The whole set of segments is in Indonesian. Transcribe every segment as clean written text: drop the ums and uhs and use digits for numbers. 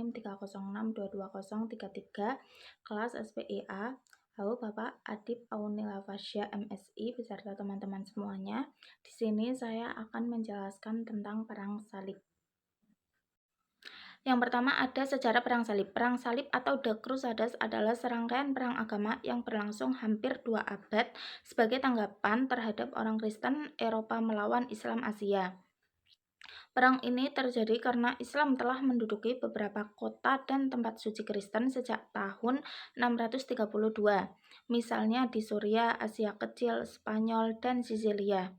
NIM 3062233 kelas SPIA. Halo Bapak Adip Aunila Fasya MSI beserta teman-teman semuanya. Di sini saya akan menjelaskan tentang Perang Salib. Yang pertama ada sejarah Perang Salib. Perang Salib atau The Crusades adalah serangkaian perang agama yang berlangsung hampir 2 abad sebagai tanggapan terhadap orang Kristen Eropa melawan Islam Asia. Perang ini terjadi karena Islam telah menduduki beberapa kota dan tempat suci Kristen sejak tahun 632, misalnya di Suriah, Asia Kecil, Spanyol, dan Sisilia.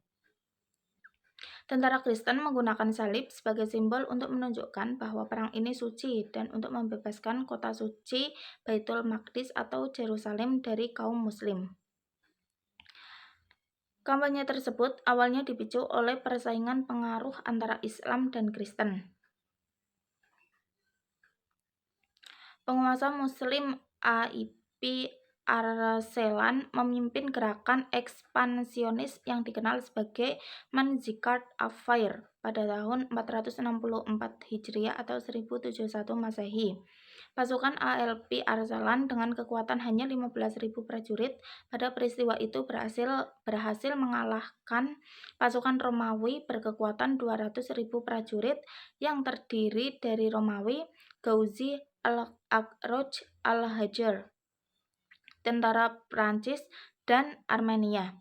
Tentara Kristen menggunakan salib sebagai simbol untuk menunjukkan bahwa perang ini suci dan untuk membebaskan kota suci Baitul Maqdis atau Yerusalem dari kaum Muslim. Kampanye tersebut awalnya dipicu oleh persaingan pengaruh antara Islam dan Kristen. Penguasa Muslim A.I.P. Arsalan memimpin gerakan ekspansionis yang dikenal sebagai Manzikert Affair pada tahun 464 Hijriah atau 1071 Masehi. Pasukan A.I.P. Arsalan dengan kekuatan hanya 15.000 prajurit pada peristiwa itu berhasil mengalahkan pasukan Romawi berkekuatan 200.000 prajurit yang terdiri dari Romawi, Gauzi, Al-Aqraj, Al-Hajar, tentara Prancis, dan Armenia.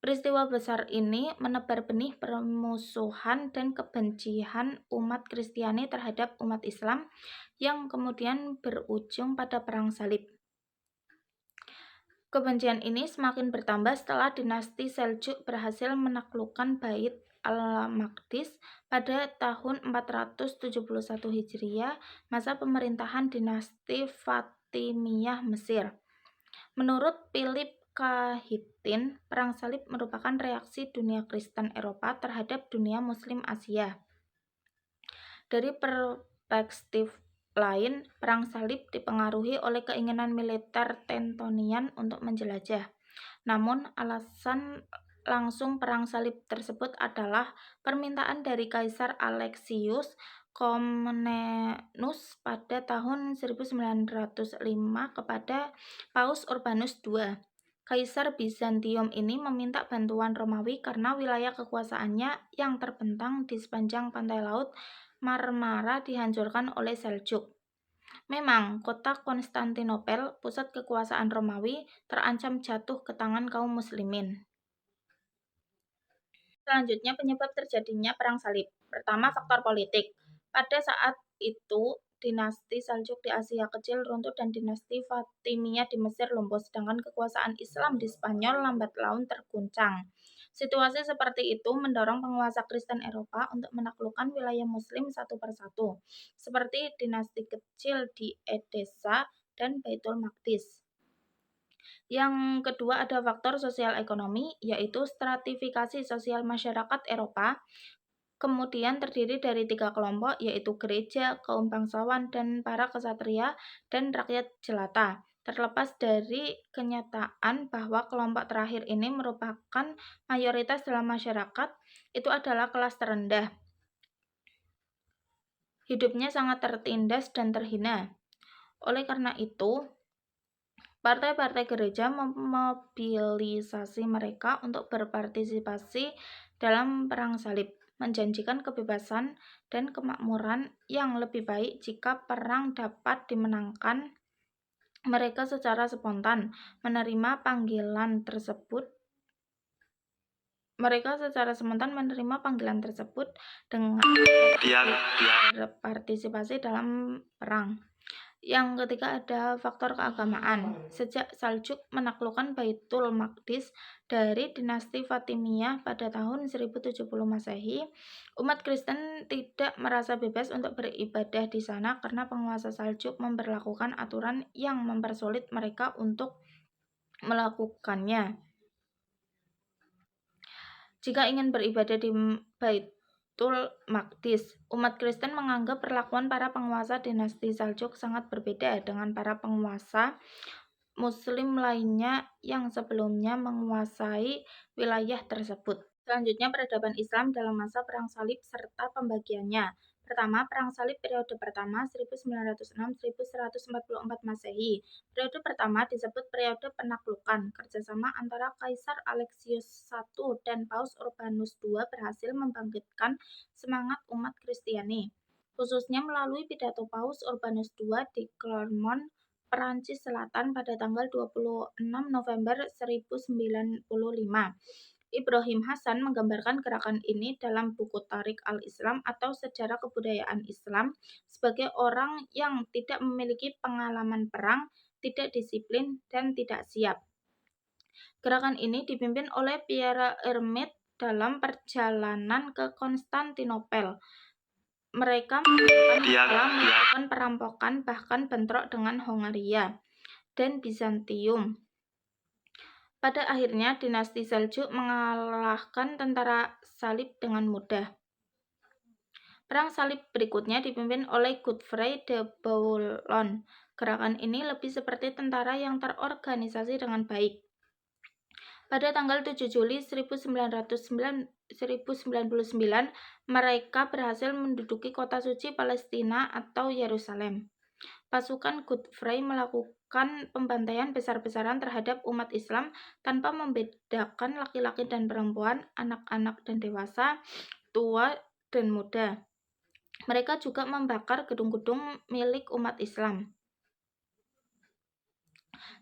Peristiwa besar ini menebar benih permusuhan dan kebencian umat Kristiani terhadap umat Islam yang kemudian berujung pada Perang Salib. Kebencian ini semakin bertambah setelah dinasti Seljuk berhasil menaklukkan Bait al-Maqdis pada tahun 471 Hijriah, masa pemerintahan dinasti Fatimiyah Mesir. Menurut Philip Kahitin, Perang Salib merupakan reaksi dunia Kristen Eropa terhadap dunia Muslim Asia. Dari perspektif lain, Perang Salib dipengaruhi oleh keinginan militer Teutonian untuk menjelajah. Namun, alasan langsung Perang Salib tersebut adalah permintaan dari Kaisar Alexius Komnenus pada tahun 1905 kepada Paus Urbanus II. Kaisar Bizantium ini meminta bantuan Romawi karena wilayah kekuasaannya yang terbentang di sepanjang pantai laut Marmara dihancurkan oleh Seljuk. Memang, kota Konstantinopel, pusat kekuasaan Romawi, terancam jatuh ke tangan kaum muslimin. Selanjutnya, penyebab terjadinya Perang Salib. Pertama, faktor politik. Pada saat itu, dinasti Seljuk di Asia Kecil runtuh dan dinasti Fatimiyah di Mesir lumpuh, sedangkan kekuasaan Islam di Spanyol lambat laun terguncang. Situasi seperti itu mendorong penguasa Kristen Eropa untuk menaklukkan wilayah Muslim satu persatu, seperti dinasti kecil di Edessa dan Baitul Maqdis. Yang kedua ada faktor sosial ekonomi, yaitu stratifikasi sosial masyarakat Eropa. Kemudian terdiri dari 3 kelompok, yaitu gereja, kaum bangsawan, dan para kesatria, dan rakyat jelata. Terlepas dari kenyataan bahwa kelompok terakhir ini merupakan mayoritas dalam masyarakat, itu adalah kelas terendah. Hidupnya sangat tertindas dan terhina. Oleh karena itu, partai-partai gereja memobilisasi mereka untuk berpartisipasi dalam Perang Salib, menjanjikan kebebasan dan kemakmuran yang lebih baik jika perang dapat dimenangkan. Mereka secara spontan menerima panggilan tersebut dengan berpartisipasi dalam perang. Yang ketiga ada faktor keagamaan. Sejak Saljuk menaklukkan Baitul Maqdis dari dinasti Fatimiyah pada tahun 1070 Masehi, umat Kristen tidak merasa bebas untuk beribadah di sana karena penguasa Saljuk memberlakukan aturan yang mempersulit mereka untuk melakukannya. Jika ingin beribadah di Baitul Maqdis, umat Kristen menganggap perlakuan para penguasa dinasti Saljuk sangat berbeda dengan para penguasa Muslim lainnya yang sebelumnya menguasai wilayah tersebut. Selanjutnya, peradaban Islam dalam masa Perang Salib serta pembagiannya. Pertama, Perang Salib periode pertama 1906-1144 Masehi. Periode pertama disebut periode penaklukan. Kerjasama antara Kaisar Alexius I dan Paus Urbanus II berhasil membangkitkan semangat umat Kristiani, khususnya melalui pidato Paus Urbanus II di Clermont, Perancis Selatan pada tanggal 26 November 1095. Ibrahim Hasan menggambarkan gerakan ini dalam buku Tarik al-Islam atau Sejarah Kebudayaan Islam sebagai orang yang tidak memiliki pengalaman perang, tidak disiplin, dan tidak siap. Gerakan ini dipimpin oleh Pierre Hermite dalam perjalanan ke Konstantinopel. Mereka melakukan perampokan, bahkan bentrok dengan Hongaria dan Bizantium. Pada akhirnya, dinasti Seljuk mengalahkan tentara Salib dengan mudah. Perang Salib berikutnya dipimpin oleh Godfrey de Bouillon. Gerakan ini lebih seperti tentara yang terorganisasi dengan baik. Pada tanggal 7 Juli 1999, mereka berhasil menduduki kota suci Palestina atau Yerusalem. Pasukan Godfrey melakukan pembantaian besar-besaran terhadap umat Islam tanpa membedakan laki-laki dan perempuan, anak-anak dan dewasa, tua dan muda. Mereka juga membakar gedung-gedung milik umat Islam.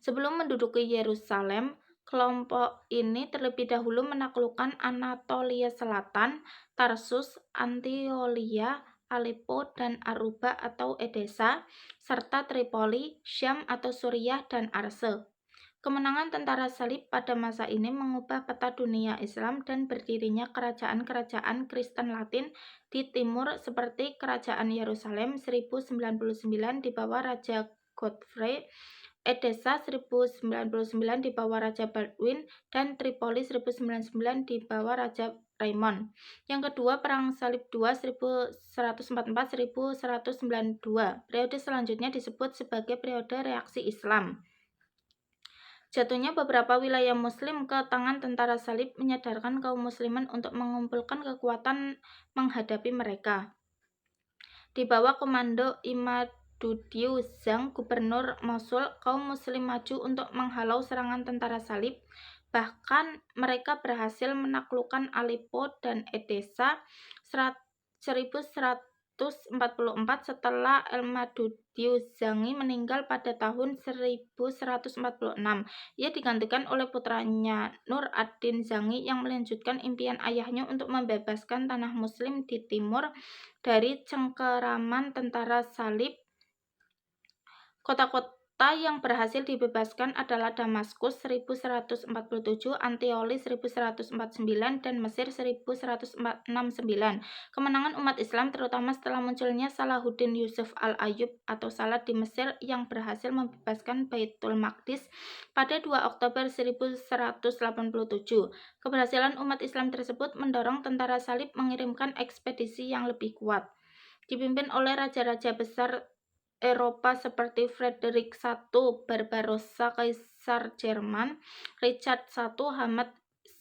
Sebelum menduduki Yerusalem, kelompok ini terlebih dahulu menaklukkan Anatolia Selatan, Tarsus, Antiolia, Aleppo dan Aruba atau Edessa, serta Tripoli, Syam atau Suriah dan Arse. Kemenangan tentara Salib pada masa ini mengubah peta dunia Islam dan berdirinya kerajaan-kerajaan Kristen Latin di timur seperti Kerajaan Yerusalem 1099 di bawah Raja Godfrey, Edessa 1099 di bawah Raja Baldwin, dan Tripoli 1099 di bawah Raja Raymond. Yang kedua, Perang Salib II 1144-1192. Periode selanjutnya disebut sebagai periode reaksi Islam. Jatuhnya beberapa wilayah Muslim ke tangan tentara Salib menyadarkan kaum Muslimin untuk mengumpulkan kekuatan menghadapi mereka. Di bawah komando Imaduddin Zhang, gubernur Mosul, kaum Muslim maju untuk menghalau serangan tentara Salib. Bahkan mereka berhasil menaklukkan Aleppo dan Edessa 1144 setelah Imaduddin Zangi meninggal pada tahun 1146. Ia digantikan oleh putranya Nur ad-Din Zangi yang melanjutkan impian ayahnya untuk membebaskan tanah Muslim di timur dari cengkeraman tentara Salib. Kota-kota yang berhasil dibebaskan adalah Damaskus 1147, Antioli 1149, dan Mesir 1169. Kemenangan umat Islam terutama setelah munculnya Salahuddin Yusuf al-Ayyub atau Salat di Mesir yang berhasil membebaskan Baitul Maqdis pada 2 Oktober 1187. Keberhasilan umat Islam tersebut mendorong tentara Salib mengirimkan ekspedisi yang lebih kuat. Dipimpin oleh raja-raja besar Eropa seperti Frederick I Barbarossa Kaisar Jerman, Richard I Hamad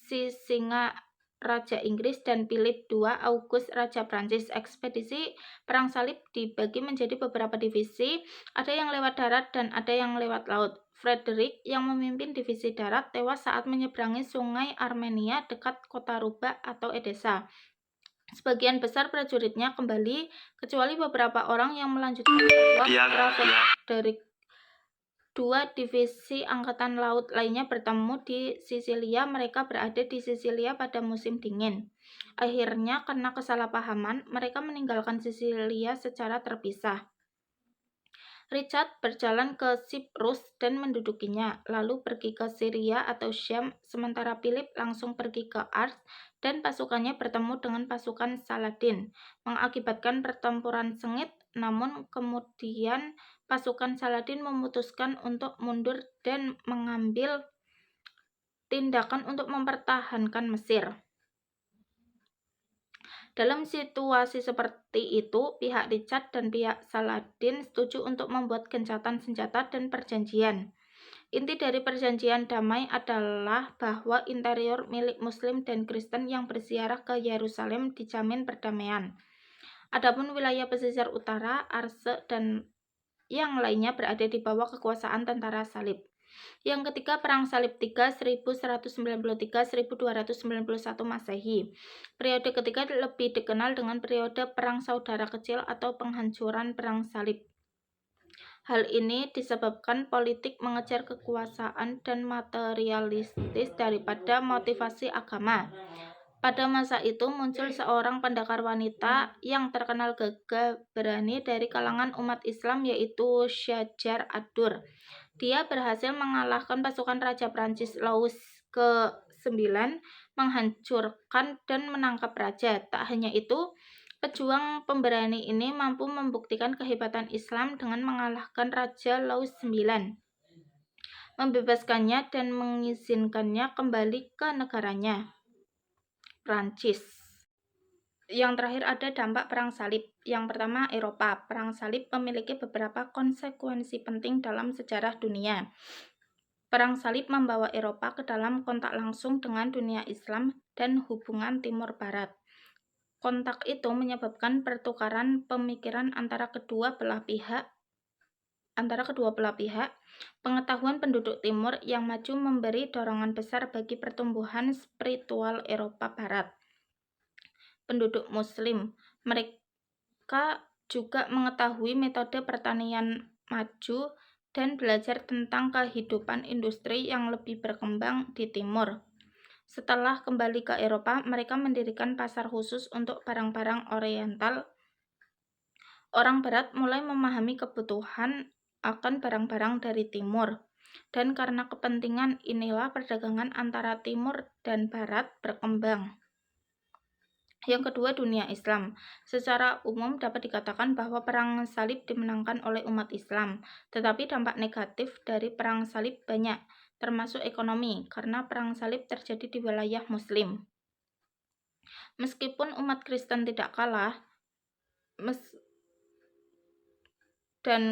Sisinga Raja Inggris, dan Philip II August Raja Prancis. Ekspedisi Perang Salib dibagi menjadi beberapa divisi, ada yang lewat darat dan ada yang lewat laut. Frederick yang memimpin divisi darat tewas saat menyeberangi sungai Armenia dekat kota Ruba atau Edessa. Sebagian besar prajuritnya kembali, kecuali beberapa orang yang melanjutkan putra Frederick. 2 divisi angkatan laut lainnya bertemu di Sisilia. Mereka berada di Sisilia pada musim dingin. Akhirnya, karena kesalahpahaman, mereka meninggalkan Sisilia secara terpisah. Richard berjalan ke Siprus dan mendudukinya, lalu pergi ke Syria atau Syam, sementara Philip langsung pergi ke Ars dan pasukannya bertemu dengan pasukan Saladin, mengakibatkan pertempuran sengit. Namun kemudian pasukan Saladin memutuskan untuk mundur dan mengambil tindakan untuk mempertahankan Mesir. Dalam situasi seperti itu, pihak Richard dan pihak Saladin setuju untuk membuat gencatan senjata dan perjanjian. Inti dari perjanjian damai adalah bahwa interior milik Muslim dan Kristen yang berziarah ke Yerusalem dijamin perdamaian. Adapun wilayah pesisir utara, Arse, dan yang lainnya berada di bawah kekuasaan tentara salib. Yang ketiga, Perang Salib III 1193-1291 Masehi. Periode ketiga lebih dikenal dengan periode Perang Saudara Kecil atau penghancuran Perang Salib. Hal ini disebabkan politik mengejar kekuasaan dan materialistis daripada motivasi agama. Pada masa itu muncul seorang pendekar wanita yang terkenal gagah berani dari kalangan umat Islam, yaitu Syajar ad-Dur. Dia berhasil mengalahkan pasukan Raja Prancis Louis ke-9, menghancurkan dan menangkap raja. Tak hanya itu, pejuang pemberani ini mampu membuktikan kehebatan Islam dengan mengalahkan Raja Louis IX, membebaskannya dan mengizinkannya kembali ke negaranya, Prancis. Yang terakhir ada dampak Perang Salib. Yang pertama, Eropa. Perang Salib memiliki beberapa konsekuensi penting dalam sejarah dunia. Perang Salib membawa Eropa ke dalam kontak langsung dengan dunia Islam dan hubungan Timur Barat. Kontak itu menyebabkan pertukaran pemikiran antara kedua belah pihak. Pengetahuan penduduk Timur yang maju memberi dorongan besar bagi pertumbuhan spiritual Eropa Barat. Penduduk Muslim, mereka juga mengetahui metode pertanian maju dan belajar tentang kehidupan industri yang lebih berkembang di Timur. Setelah kembali ke Eropa, mereka mendirikan pasar khusus untuk barang-barang Oriental. Orang Barat mulai memahami kebutuhan akan barang-barang dari Timur, dan karena kepentingan inilah perdagangan antara Timur dan Barat berkembang. Yang kedua, dunia Islam. Secara umum dapat dikatakan bahwa Perang Salib dimenangkan oleh umat Islam, tetapi dampak negatif dari Perang Salib banyak, termasuk ekonomi, karena Perang Salib terjadi di wilayah Muslim. Meskipun umat Kristen tidak kalah,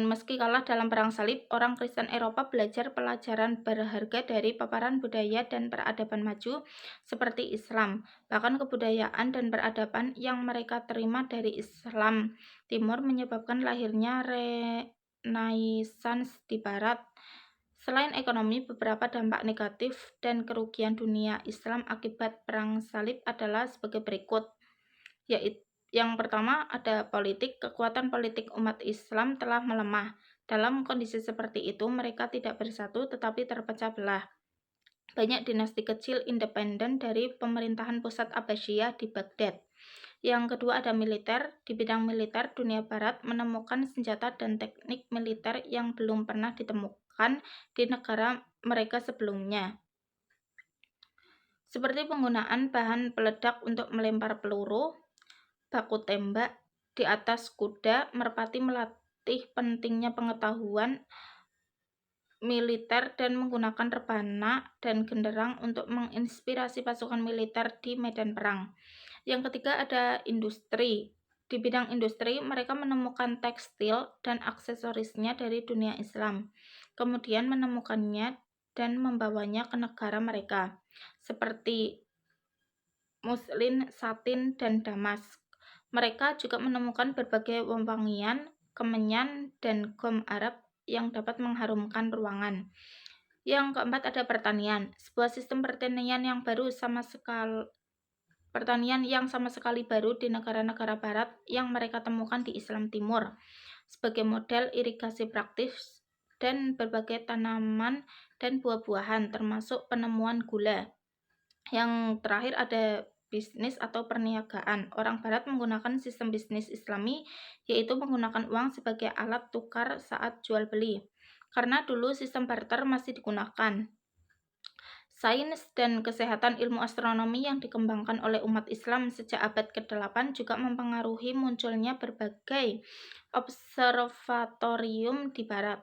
meski kalah dalam Perang Salib, orang Kristen Eropa belajar pelajaran berharga dari paparan budaya dan peradaban maju seperti Islam. Bahkan kebudayaan dan peradaban yang mereka terima dari Islam Timur menyebabkan lahirnya Renaissance di Barat. Selain ekonomi, beberapa dampak negatif dan kerugian dunia Islam akibat Perang Salib adalah sebagai berikut, yaitu yang pertama ada politik. Kekuatan politik umat Islam telah melemah. Dalam kondisi seperti itu, mereka tidak bersatu tetapi terpecah belah. Banyak dinasti kecil independen dari pemerintahan pusat Abbasiyah di Baghdad. Yang kedua ada militer. Di bidang militer, dunia Barat menemukan senjata dan teknik militer yang belum pernah ditemukan di negara mereka sebelumnya, seperti penggunaan bahan peledak untuk melempar peluru, baku tembak di atas kuda. Merpati melatih pentingnya pengetahuan militer dan menggunakan rebana dan genderang untuk menginspirasi pasukan militer di medan perang. Yang ketiga ada industri. Di bidang industri, mereka menemukan tekstil dan aksesorisnya dari dunia Islam, kemudian menemukannya dan membawanya ke negara mereka, seperti muslin, satin, dan damask. Mereka juga menemukan berbagai wewangian, kemenyan, dan gom Arab yang dapat mengharumkan ruangan. Yang keempat ada pertanian. Sebuah sistem pertanian yang sama sekali baru di negara-negara barat yang mereka temukan di Islam Timur, sebagai model irigasi praktis dan berbagai tanaman dan buah-buahan, termasuk penemuan gula. Yang terakhir ada bisnis atau perniagaan. Orang Barat menggunakan sistem bisnis Islami, yaitu menggunakan uang sebagai alat tukar saat jual beli, karena dulu sistem barter masih digunakan. Sains dan kesehatan ilmu astronomi yang dikembangkan oleh umat Islam sejak abad ke-8 juga mempengaruhi munculnya berbagai observatorium di Barat.